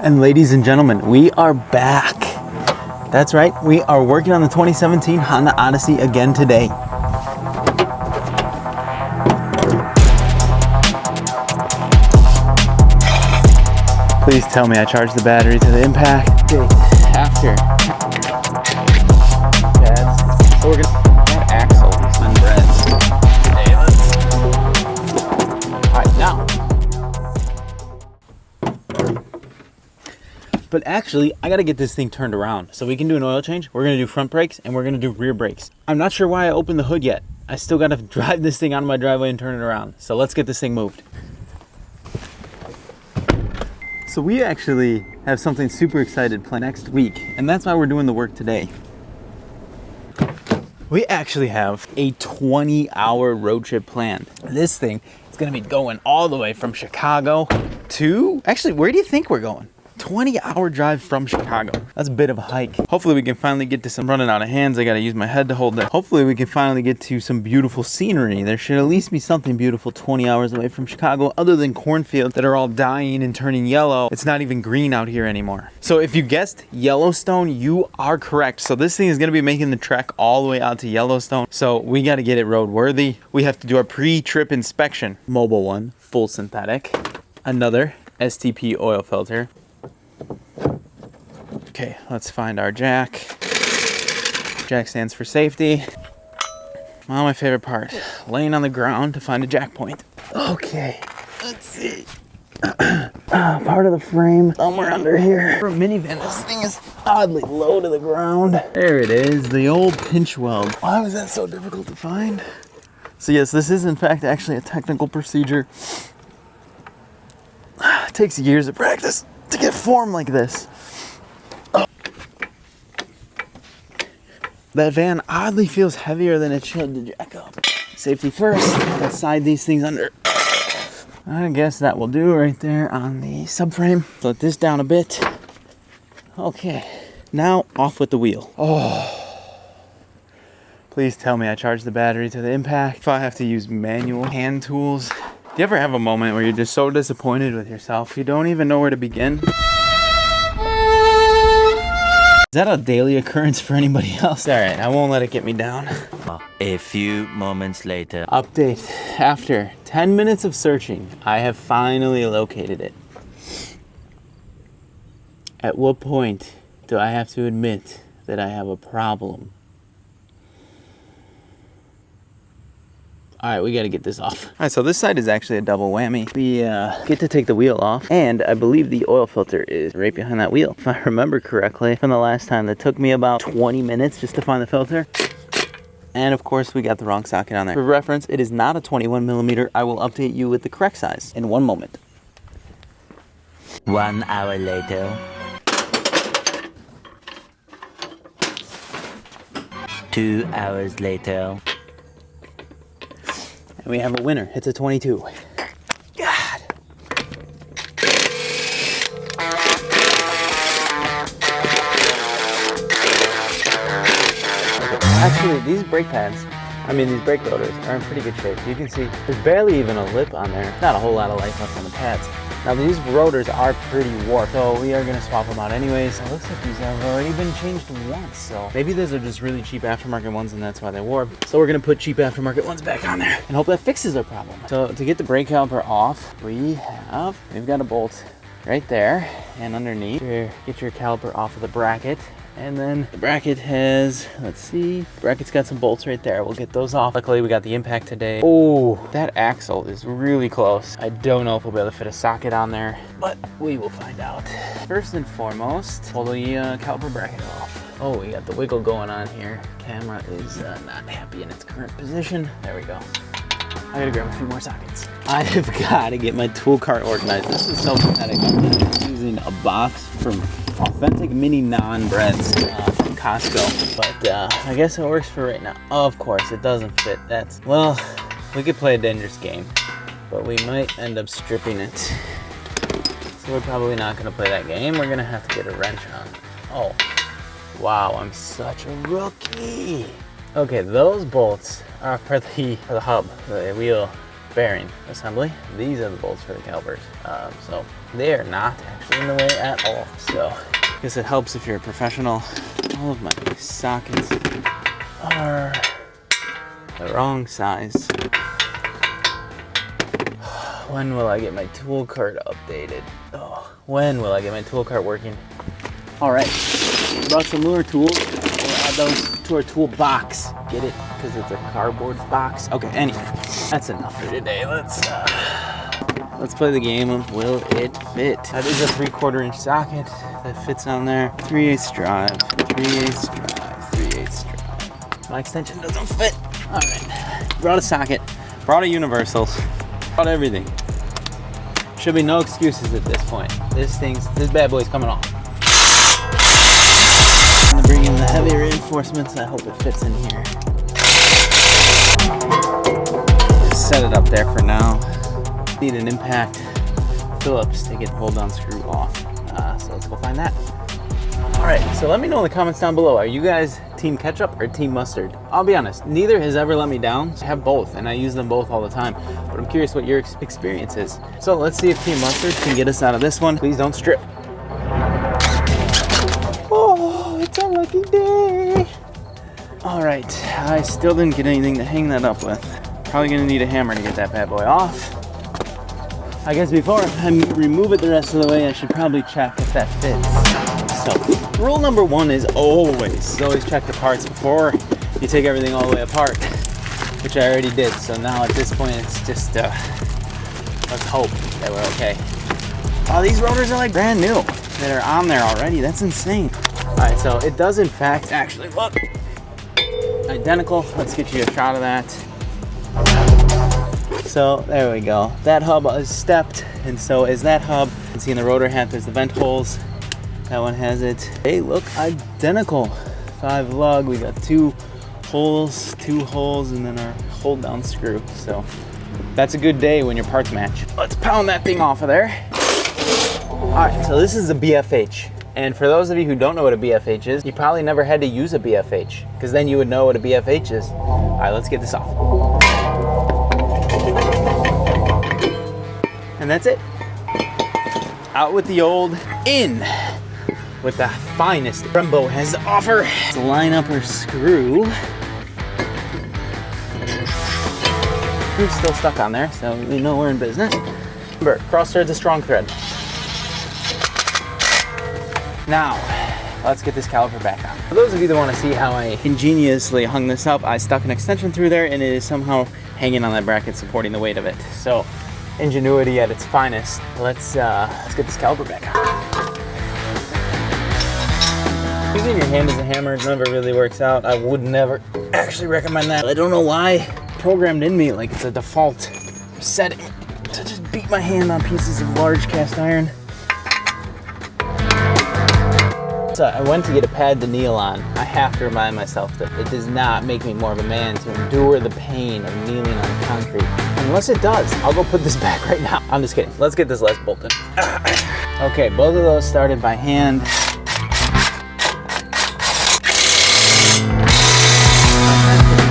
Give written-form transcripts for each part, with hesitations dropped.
And ladies and gentlemen, we are back. That's right, we are working on the 2017 Honda Odyssey again today. Please tell me I charged the battery to the impact. After. Pads. So we're gonna add axle on breads. Alright, now. But actually, I gotta get this thing turned around so we can do an oil change. We're gonna do front brakes and we're gonna do rear brakes. I'm not sure why I opened the hood yet. I still gotta drive this thing out of my driveway and turn it around. So let's get this thing moved. So we actually have something super excited planned next week, and that's why we're doing the work today. We actually have a 20-hour road trip planned. This thing is gonna be going all the way from Chicago to, actually, where do you think we're going? 20-hour drive from Chicago. That's a bit of a hike. Hopefully we can finally get to some, running out of hands. I gotta use my head to hold that. Hopefully we can finally get to some beautiful scenery. There should at least be something beautiful 20 hours away from Chicago other than cornfields that are all dying and turning yellow. It's not even green out here anymore. So if you guessed Yellowstone, you are correct. So this thing is gonna be making the trek all the way out to Yellowstone. So we gotta get it roadworthy. We have to do our pre-trip inspection. Mobile one, full synthetic. Another STP oil filter. Okay, let's find our jack. Jack stands for safety. Well, my favorite part, laying on the ground to find a jack point. Okay, let's see. Part of the frame somewhere under here. For a minivan, this thing is oddly low to the ground. There it is, the old pinch weld. Why was that so difficult to find? So yes, this is in fact actually a technical procedure. It takes years of practice to get formed like this. That van oddly feels heavier than it should to jack up. Safety first, let's slide these things under. I guess that will do right there on the subframe. Let this down a bit. Okay, now off with the wheel. Oh, please tell me I charged the battery to the impact. If I have to use manual hand tools. Do you ever have a moment where you're just so disappointed with yourself, you don't even know where to begin? Is that a daily occurrence for anybody else? All right, I won't let it get me down. A few moments later. Update. After 10 minutes of searching, I have finally located it. At what point do I have to admit that I have a problem? All right, we gotta get this off. All right, so this side is actually a double whammy. We get to take the wheel off, and I believe the oil filter is right behind that wheel. If I remember correctly from the last time, that took me about 20 minutes just to find the filter. And of course, we got the wrong socket on there. For reference, it is not a 21 millimeter. I will update you with the correct size in one moment. 1 hour later. 2 hours later. And we have a winner. It's a 22. God. Actually, these brake pads, these brake rotors are in pretty good shape. You can see there's barely even a lip on there. Not a whole lot of life left on the pads. Now these rotors are pretty warped, so we are gonna swap them out anyways. It looks like these have already been changed once, so maybe those are just really cheap aftermarket ones and that's why they're warped. So we're gonna put cheap aftermarket ones back on there and hope that fixes our problem. So to get the brake caliper off, we've got a bolt right there and underneath. Get your caliper off of the bracket. And then the bracket has, let's see, the bracket's got some bolts right there. We'll get those off. Luckily, we got the impact today. Oh, that axle is really close. I don't know if we'll be able to fit a socket on there, but we will find out. First and foremost, pull the caliper bracket off. Oh, we got the wiggle going on here. Camera is not happy in its current position. There we go. I gotta grab a few more sockets. I have got to get my tool cart organized. This is so pathetic. I'm using a box from Authentic Mini Non-Breads from Costco, but I guess it works for right now. Of course, it doesn't fit. Well, we could play a dangerous game, but we might end up stripping it. So we're probably not gonna play that game. We're gonna have to get a wrench on. Oh, wow, I'm such a rookie. Okay, those bolts are for the hub, the wheel bearing assembly. These are the bolts for the calipers. So they are not actually in the way at all. So I guess it helps if you're a professional. All of my sockets are the wrong size. When will I get my tool cart updated? Oh, when will I get my tool cart working? All right, brought some lure tools. We'll add those to our tool box. Get it? Because it's a cardboard box. Okay, anyway, that's enough for today. Let's play the game of will it fit? That is a 3/4 inch socket that fits on there. 3/8 drive, 3/8 drive, 3/8 drive. My extension doesn't fit. All right, brought a socket, brought a universal, brought everything. Should be no excuses at this point. This bad boy's coming off. I'm gonna bring in the heavy reinforcements. I hope it fits in here. Just set it up there for now. Need an impact Phillips to get the hold down screw off. So let's go find that. All right, so let me know in the comments down below. Are you guys team ketchup or team mustard? I'll be honest, neither has ever let me down. I have both and I use them both all the time, but I'm curious what your experience is. So let's see if team mustard can get us out of this one. Please don't strip. Oh, it's a lucky day. All right, I still didn't get anything to hang that up with. Probably gonna need a hammer to get that bad boy off. I guess before I remove it the rest of the way, I should probably check if that fits. So, rule number one is always check the parts before you take everything all the way apart, which I already did. So now at this point, it's just, let's hope that we're okay. Oh, these rotors are like brand new that are on there already. That's insane. All right, so it does in fact actually look identical. Let's get you a shot of that. So there we go. That hub is stepped, and so is that hub. You can see in the rotor hat, there's the vent holes. That one has it. They look identical. 5 lug. We got 2 holes, and then our hold down screw. So that's a good day when your parts match. Let's pound that thing off of there. All right, so this is a BFH. And for those of you who don't know what a BFH is, you probably never had to use a BFH, because then you would know what a BFH is. All right, let's get this off. And that's it. Out with the old, in with the finest Brembo has to offer. Let's line up our screw. Screw's still stuck on there, so we know we're in business. Remember, cross thread's a strong thread. Now, let's get this caliper back on. For those of you that want to see how I ingeniously hung this up, I stuck an extension through there and it is somehow hanging on that bracket supporting the weight of it. So, ingenuity at its finest. Let's get this caliper back on. Using your hand as a hammer never really works out. I would never actually recommend that. I don't know why. Programmed in me like it's a default setting to just beat my hand on pieces of large cast iron. So I went to get a pad to kneel on. I have to remind myself that it does not make me more of a man to endure the pain of kneeling on concrete. Unless it does. I'll go put this back right now. I'm just kidding. Let's get this last bolt in. Okay, both of those started by hand.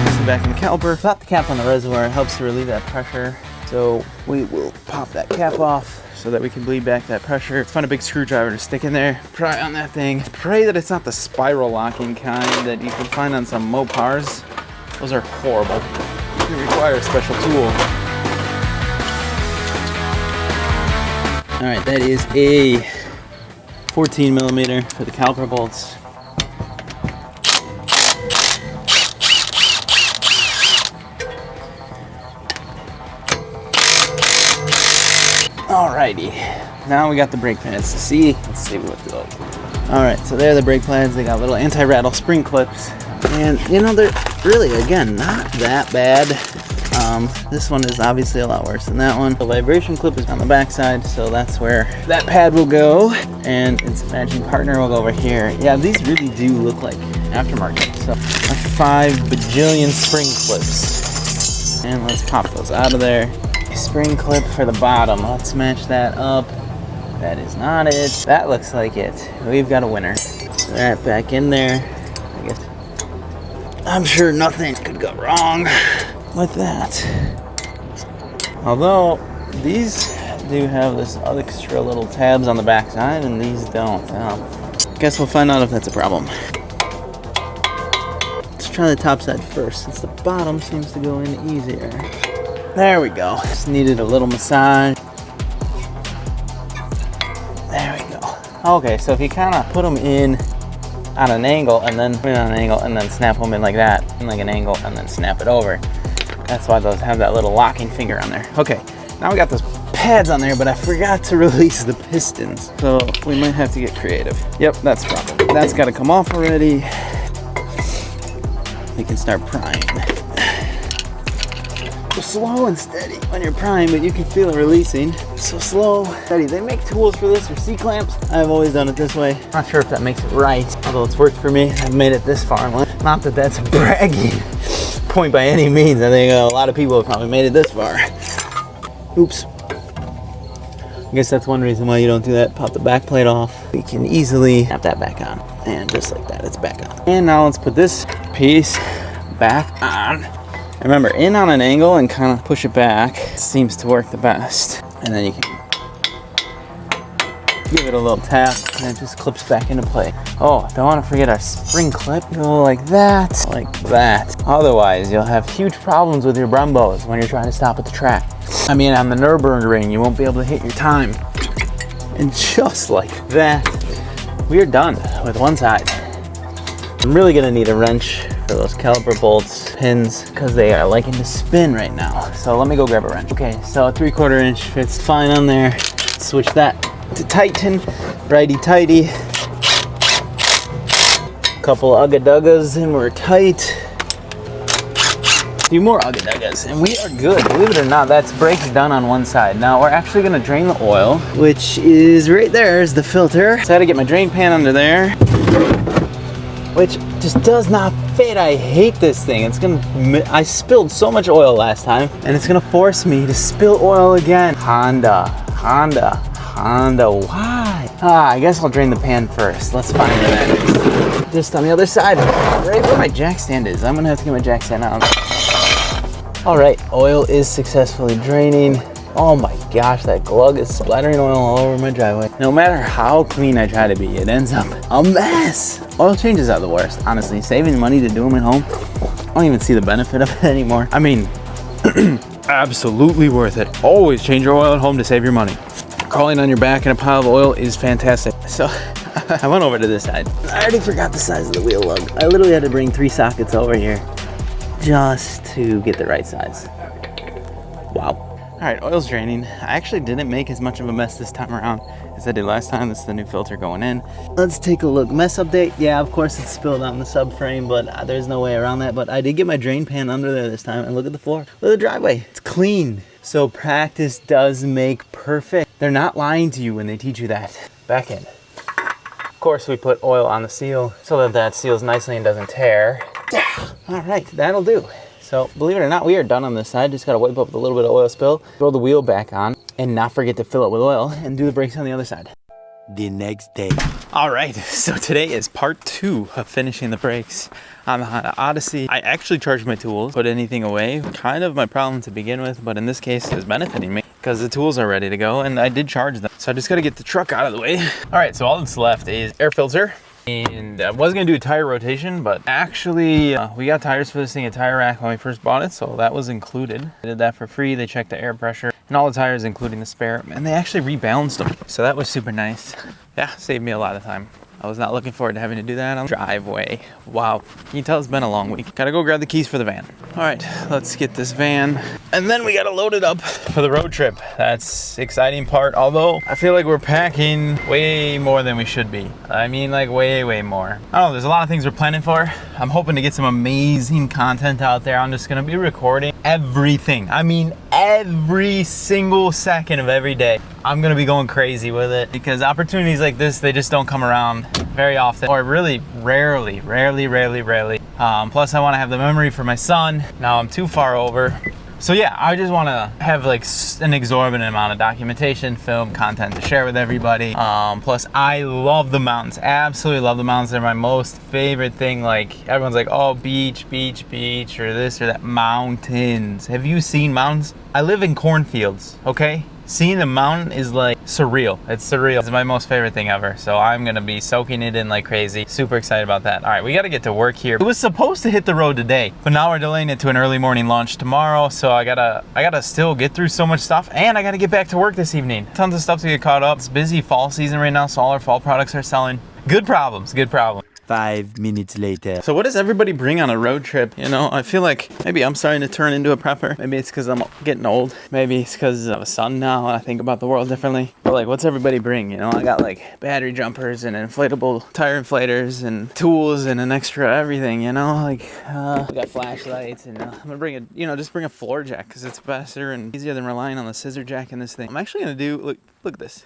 This is back in the caliper. Pop the cap on the reservoir. It helps to relieve that pressure. So we will pop that cap off so that we can bleed back that pressure. Find a big screwdriver to stick in there, pry on that thing. Pray that it's not the spiral locking kind that you can find on some Mopars. Those are horrible. You require a special tool. All right, that is a 14 millimeter for the caliper bolts. Alrighty, now we got the brake pads to see. Let's see what those. Alright, so there are the brake pads. They got little anti-rattle spring clips. And you know, they're really, again, not that bad. This one is obviously a lot worse than that one. The vibration clip is on the back side, so that's where that pad will go. And its matching partner will go over here. Yeah, these really do look like aftermarket. So 5 bajillion spring clips. And let's pop those out of there. Spring clip for the bottom. Let's match that up. That is not it. That looks like it. We've got a winner. Put that back in there. I guess I'm sure nothing could go wrong with that. Although these do have this extra little tabs on the back side and these don't. Guess we'll find out if that's a problem. Let's try the top side first, since the bottom seems to go in easier. There we go. Just needed a little massage. There we go. Okay, so if you kind of put them in on an angle and then put it on an angle and then snap them in like that, and like an angle and then snap it over. That's why those have that little locking finger on there. Okay, now we got those pads on there, but I forgot to release the pistons. So we might have to get creative. Yep, that's the problem. That's got to come off already. We can start prying. So slow and steady when you're prying, but you can feel it releasing. So slow, steady. They make tools for this, or C-clamps. I've always done it this way. Not sure if that makes it right, although it's worked for me. I've made it this far. Not that that's a bragging point by any means. I think a lot of people have probably made it this far. Oops. I guess that's one reason why you don't do that. Pop the back plate off. We can easily snap that back on. And just like that, it's back on. And now let's put this piece back on. Remember, in on an angle and kind of push it back seems to work the best. And then you can give it a little tap and it just clips back into place. Oh, don't want to forget our spring clip. Go like that, like that. Otherwise, you'll have huge problems with your Brembos when you're trying to stop at the track. I mean, on the Nürburgring, you won't be able to hit your time. And just like that, we are done with one side. I'm really gonna need a wrench for those caliper bolts, pins, because they are liking to spin right now. So let me go grab a wrench. Okay, so a 3/4 inch fits fine on there. Switch that to tighten, righty-tighty. Couple ugga-duggas and we're tight. A few more ugga-duggas and we are good. Believe it or not, that's brakes done on one side. Now we're actually gonna drain the oil, which is right there is the filter. So I had to get my drain pan under there, which just does not fit. I hate this thing. I spilled so much oil last time and it's gonna force me to spill oil again. Honda, why? I guess I'll drain the pan first. Let's find where that is. Just on the other side, right where my jack stand is. I'm gonna have to get my jack stand out. All right, oil is successfully draining. Oh my gosh, that glug is splattering oil all over my driveway. No matter how clean I try to be, it ends up a mess. Oil changes are the worst, honestly. Saving money to do them at home, I don't even see the benefit of it anymore. I mean, absolutely worth it. Always change your oil at home to save your money. Crawling on your back in a pile of oil is fantastic. So I went over to this side. I already forgot the size of the wheel lug. I literally had to bring 3 sockets over here just to get the right size. Wow. All right, oil's draining. I actually didn't make as much of a mess this time around as I did last time. This is the new filter going in. Let's take a look. Mess update. Yeah, of course it's spilled on the subframe, but there's no way around that. But I did get my drain pan under there this time, and look at the floor. Look at the driveway. It's clean. So practice does make perfect. They're not lying to you when they teach you that. Back end. Of course, we put oil on the seal so that that seals nicely and doesn't tear. Yeah. All right, that'll do. So believe it or not, we are done on this side. Just gotta wipe up the little bit of oil spill, throw the wheel back on, and not forget to fill it with oil, and do the brakes on the other side. The next day. All right, so today is part 2 of finishing the brakes on the Honda Odyssey. I actually charged my tools, put anything away. Kind of my problem to begin with, but in this case, it's benefiting me because the tools are ready to go, and I did charge them. So I just gotta get the truck out of the way. All right, so all that's left is air filter. And I was gonna do a tire rotation, but actually we got tires for this thing at Tire Rack when we first bought it, so that was included. I did that for free. They checked the air pressure and all the tires, including the spare, and they actually rebalanced them. So that was super nice. Yeah, saved me a lot of time. I was not looking forward to having to do that on the driveway. Wow, you can tell it's been a long week. Gotta go grab the keys for the van. All right, let's get this van. And then we gotta load it up for the road trip. That's the exciting part, although I feel like we're packing way more than we should be. I mean, like way more. I don't know, there's a lot of things we're planning for. I'm hoping to get some amazing content out there. I'm just gonna be recording everything. I mean, every single second of every day. I'm gonna be going crazy with it because opportunities like this, they just don't come around very often, or really rarely. Plus I wanna have the memory for my son. Now I'm too far over. So yeah, I just want to have like an exorbitant amount of documentation, film, content to share with everybody. Plus, I love the mountains. Absolutely love the mountains. They're my most favorite thing. Like everyone's like, oh, beach, beach, beach, or this or that. Mountains. Have you seen mountains? I live in cornfields. Okay. Seeing the mountain is like surreal. It's surreal. It's my most favorite thing ever. So I'm gonna be soaking it in like crazy. Super excited about that. All right, we gotta get to work here. It was supposed to hit the road today, but now we're delaying it to an early morning launch tomorrow. So I gotta still get through so much stuff, and I gotta get back to work this evening. Tons of stuff to get caught up. It's busy fall season right now, so all our fall products are selling. Good problems, good problems. 5 minutes later. So what does everybody bring on a road trip? You know, I feel like maybe I'm starting to turn into a prepper. Maybe it's because I'm getting old. Maybe it's because I'm a son now and I think about the world differently. But like, what's everybody bring? You know, I got like battery jumpers and inflatable tire inflators and tools and an extra everything, you know? Like, we got flashlights and I'm gonna bring just bring a floor jack because it's faster and easier than relying on the scissor jack in this thing. I'm actually gonna do, look at this.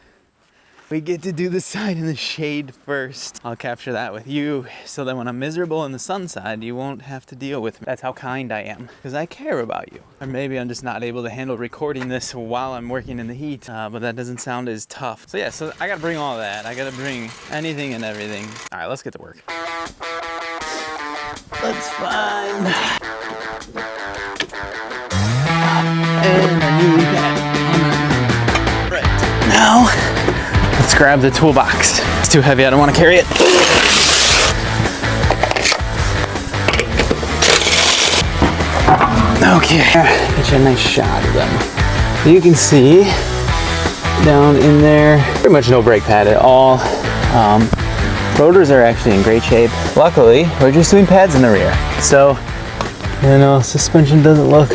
We get to do the side in the shade first. I'll capture that with you so that when I'm miserable in the sun side, you won't have to deal with me. That's how kind I am, because I care about you. Or maybe I'm just not able to handle recording this while I'm working in the heat, but that doesn't sound as tough. So yeah, so I gotta bring all that. I gotta bring anything and everything. All right, let's get to work. Let's find... And a new pad. Right. Now... let's grab the toolbox. It's too heavy, I don't want to carry it. Okay, get you a nice shot of them. You can see down in there, pretty much no brake pad at all. Rotors are actually in great shape. Luckily, we're just doing pads in the rear. So, you know, suspension doesn't look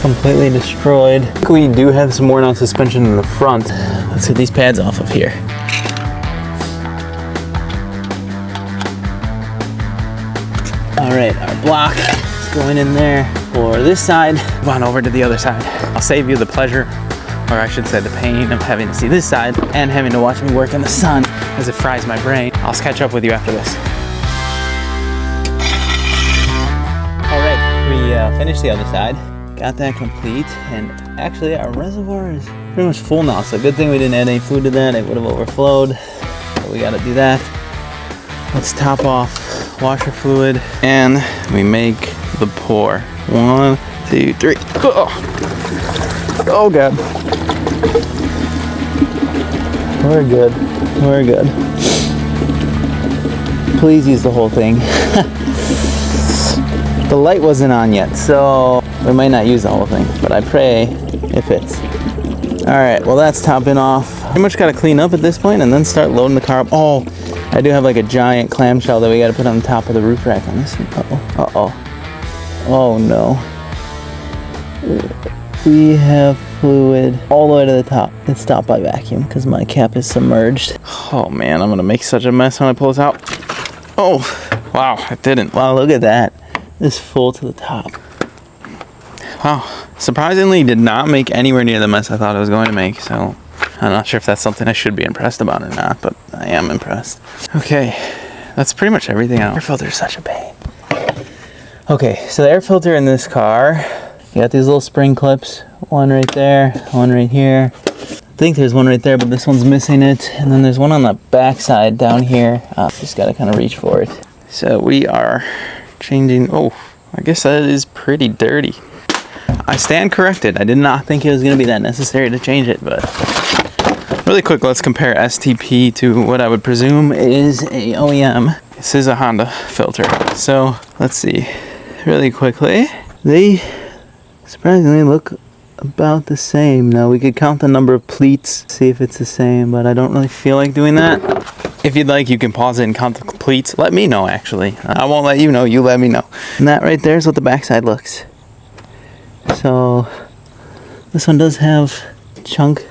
completely destroyed. We do have some worn out suspension in the front. Let's get these pads off of here. All right, our block is going in there for this side. Move on over to the other side. I'll save you the pleasure, or I should say the pain of having to see this side and having to watch me work in the sun as it fries my brain. I'll catch up with you after this. All right, we finished the other side. Got that complete, and actually our reservoir is pretty much full now, so good thing we didn't add any fluid to that. It would have overflowed, so we gotta do that. Let's top off washer fluid, and we make the pour. 1, 2, 3. Oh God. We're good, we're good. Please use the whole thing. The light wasn't on yet, so we might not use the whole thing, but I pray it fits. All right, well that's topping off. Pretty much got to clean up at this point and then start loading the car up. Oh, I do have like a giant clamshell that we got to put on the top of the roof rack on this thing. Oh no. We have fluid all the way to the top. It's stopped by vacuum because my cap is submerged. Oh man, I'm gonna make such a mess when I pull this out. Oh, wow, I didn't. Wow, look at that. It's full to the top. Wow, surprisingly did not make anywhere near the mess I thought it was going to make, so I'm not sure if that's something I should be impressed about or not, but I am impressed. Okay, that's pretty much everything out. Air filter is such a pain. Okay, so the air filter in this car, you got these little spring clips, one right there, one right here. I think there's one right there, but this one's missing it. And then there's one on the back side down here. Just gotta kind of reach for it. So we are changing, oh, I guess that is pretty dirty. I stand corrected. I did not think it was gonna be that necessary to change it, but really quick, let's compare STP to what I would presume is a OEM. This is a Honda filter. So let's see, really quickly. They surprisingly look about the same. Now we could count the number of pleats, see if it's the same, but I don't really feel like doing that. If you'd like, you can pause it and count the pleats. Let me know, actually. I won't let you know, you let me know. And that right there is what the backside looks. So this one does have a chunk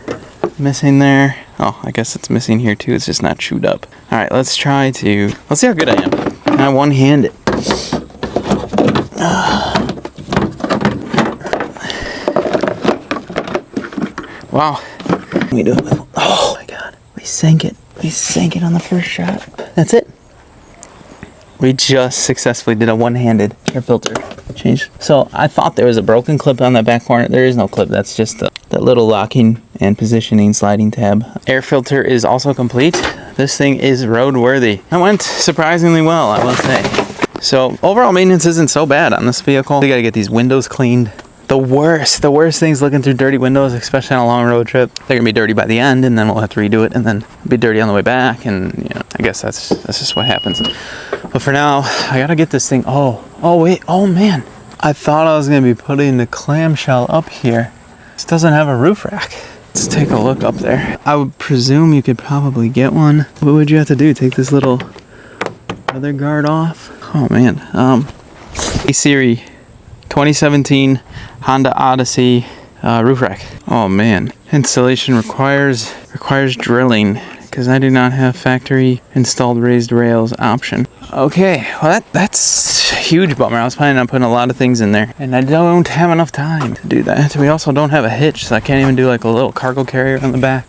missing there. Oh, I guess it's missing here too. It's just not chewed up. All right, let's see how good I am. I one-handed. Wow. Let me do it with, oh my God. We sank it. We sank it on the first shot. That's it. We just successfully did a one-handed air filter. change. So I thought there was a broken clip on that back corner. There is no clip. That's just that little locking and positioning sliding tab. Air filter is also complete. This thing is roadworthy. It went surprisingly well, I will say. So overall maintenance isn't so bad on this vehicle. We got to get these windows cleaned. The worst thing's looking through dirty windows, especially on a long road trip. They're gonna be dirty by the end, and then we'll have to redo it, and then be dirty on the way back. And you know, I guess that's just what happens. But for now, I gotta get this thing. Oh wait, oh man, I thought I was gonna be putting the clamshell up here. This doesn't have a roof rack. Let's take a look up there. I would presume you could probably get one. What would you have to do? Take this little weather guard off? Oh man, A Siri 2017 Honda Odyssey roof rack. Oh man, installation requires drilling because I do not have factory installed raised rails option. Okay, well that's a huge bummer. I was planning on putting a lot of things in there, and I don't have enough time to do that. We also don't have a hitch, so I can't even do like a little cargo carrier on the back.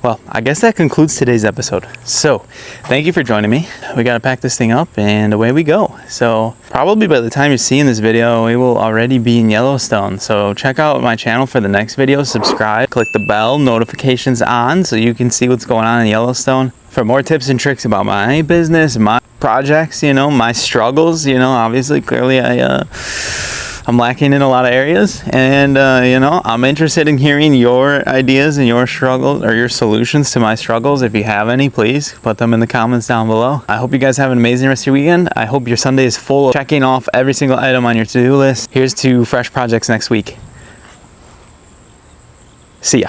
Well, I guess that concludes today's episode. So, thank you for joining me. We gotta pack this thing up and away we go. So, probably by the time you're seeing this video, we will already be in Yellowstone. So, check out my channel for the next video. Subscribe, click the bell, notifications on so you can see what's going on in Yellowstone. For more tips and tricks about my business, my projects, you know, my struggles, you know, obviously, clearly I'm lacking in a lot of areas, and you know, I'm interested in hearing your ideas and your struggles or your solutions to my struggles. If you have any, please put them in the comments down below. I hope you guys have an amazing rest of your weekend. I hope your Sunday is full of checking off every single item on your to-do list. Here's to fresh projects next week. See ya.